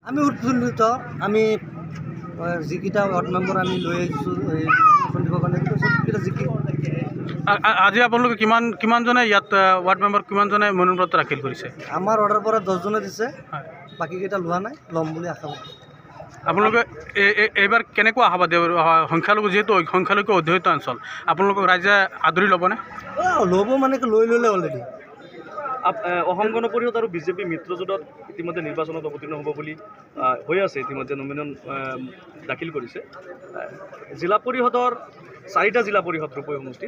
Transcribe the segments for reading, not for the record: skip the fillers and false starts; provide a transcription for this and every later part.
আমি উৎফুল্লিত। আমি যিকেইটা ৱাৰ্ড মেম্বাৰ আমি লৈ আহিছোঁ দিবৰ কাৰণে চবকেইটা জিকি। আজি আপোনালোকে কিমানজনে ইয়াত ৱাৰ্ড মেম্বাৰ কিমানজনে মনোনয়ন পত্ৰ দাখিল কৰিছে? আমাৰ অৰ্ডাৰ পৰা 10জনে দিছে, বাকীকেইটা লোৱা নাই, ল'ম বুলি আশা কৰোঁ। আপোনালোকে এইবাৰ কেনেকুৱা আশাবাদী? সংখ্যালঘু যিহেতু সংখ্যালঘু অধ্যুষিত অঞ্চল, আপোনালোকক ৰাইজে আদৰি ল'বনে? ল'ব মানে লৈ ল'লে অলৰেডি। অসম গণ পৰিষদ আৰু বিজেপি মিত্ৰজোঁটত ইতিমধ্যে নিৰ্বাচনত অৱতীৰ্ণ হ'ব বুলি হৈ আছে, ইতিমধ্যে নমিনেশ্যন দাখিল কৰিছে। জিলা পৰিষদৰ 4টা জিলা পৰিষদ ৰূপৈ সমষ্টি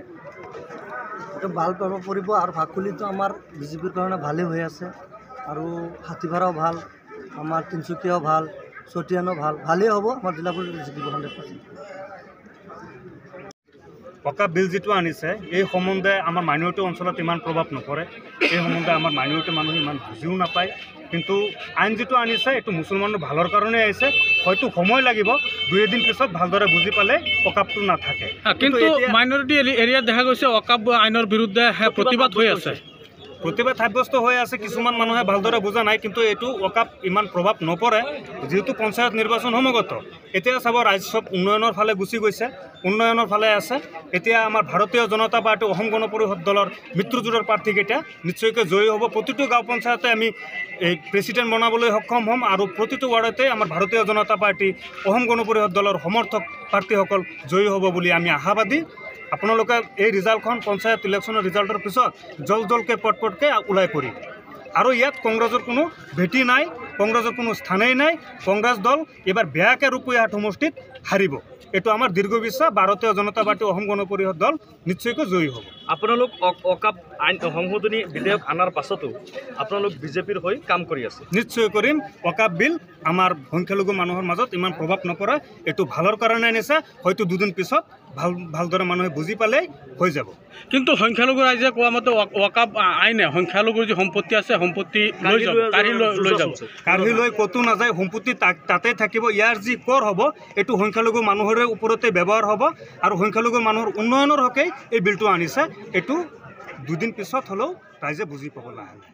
এইটো ভাল প্ৰভাৱ পৰিব আৰু ভাকুলিটো আমাৰ বিজেপিৰ কাৰণে ভালেই হৈ আছে আৰু হাতীভাৰাও ভাল, আমাৰ তিনিচুকীয়াও ভাল, চতিয়ানো ভাল, ভালেই হ'ব আমাৰ জিলা পৰিষদ জিকিব 100%। ওয়াকাব বিল যেটো আনিছে এই সম্বন্ধে আমাৰ মাইনৰিটি অঞ্চলত ইমান প্ৰভাৱ নপৰে, এই সম্বন্ধে আমাৰ মাইনৰিটি মানুহে ইমান বুজিও নাপায়। কিন্তু আইন যেটো আনিছে এইটো মুছলমানৰ ভালৰ কাৰণে আহিছে, হয়তো সময় লাগিব, 2 দিন পিছত ভালদৰে বুজি পালে ওয়াকাবটো নাথাকে। কিন্তু মাইনৰিটি এৰিয়াত দেখা গৈছে ওয়াকাব আইনৰ বিৰুদ্ধে প্ৰতিবাদ হৈ আছে, প্ৰতিবাদ সাব্যস্ত হৈ আছে। কিছুমান মানুহে ভালদৰে বুজা নাই, কিন্তু এইটো ওয়াকাব ইমান প্ৰভাৱ নপৰে যেহেতু পঞ্চায়ত নিৰ্বাচন সমাগত। এতিয়া চাব ৰাইজ সব উন্নয়নৰ ফালে গুচি গৈছে, উন্নয়নৰ ফালে আছে। এতিয়া আমাৰ ভাৰতীয় জনতা পাৰ্টি অসম গণ পৰিষদ দলৰ মিত্ৰজোঁটৰ প্ৰাৰ্থীকেইটা নিশ্চয়কৈ জয়ী হ'ব। প্ৰতিটো গাঁও পঞ্চায়তে আমি এই প্ৰেচিডেণ্ট বনাবলৈ সক্ষম হ'ম আৰু প্ৰতিটো ৱাৰ্ডতে আমাৰ ভাৰতীয় জনতা পাৰ্টি অসম গণ পৰিষদ দলৰ সমৰ্থক প্ৰাৰ্থীসকল জয়ী হ'ব বুলি আমি আশাবাদী। আপোনালোকে এই ৰিজাল্টখন পঞ্চায়ত ইলেকশ্যনৰ ৰিজাল্টৰ পিছত জলকে পটপটকৈ ওলাই পৰিব। আৰু ইয়াত কংগ্ৰেছৰ কোনো ভেটি নাই, কংগ্ৰেছৰ কোনো স্থানেই নাই। কংগ্ৰেছ দল এবাৰ বেয়াকৈ ৰূপৈহাট সমষ্টিত হাৰিব, এইটো আমাৰ দীৰ্ঘ বিশ্বাস। ভাৰতীয় জনতা পাৰ্টি অসম গণ পৰিষদ দল নিশ্চয়কৈ জয়ী হ'ব। আপোনালোক ওয়াকাব আইন সংশোধনী বিধেয়ক আনাৰ পাছতো আপোনালোক বিজেপিৰ হৈ কাম কৰি আছে? নিশ্চয় কৰিম। ওয়াকাব বিল আমাৰ সংখ্যালঘু মানুহৰ মাজত ইমান প্ৰভাৱ নপৰে, এইটো ভালৰ কাৰণে আনিছে, হয়তো 2 দিন পিছত ভালদৰে মানুহে বুজি পালে হৈ যাব। কিন্তু সংখ্যালঘু ৰাইজে কোৱা মতে ওয়াকাব আইনে সংখ্যালঘুৰ যি সম্পত্তি আছে সম্পত্তি লৈ যাব, কাঢ়ি লৈ ক'তো নাযায়, সম্পত্তি তাতে থাকিব। ইয়াৰ যি কৰ হ'ব এইটো সংখ্যালঘু মানুহৰ ওপৰতে ব্যৱহাৰ হ'ব আৰু সংখ্যালঘু মানুহৰ উন্নয়নৰ হকে এই বিলটো আনিছে। এইটো 2 দিন পিছত হ'লেও ৰাইজে বুজি পাব লাহে লাহে।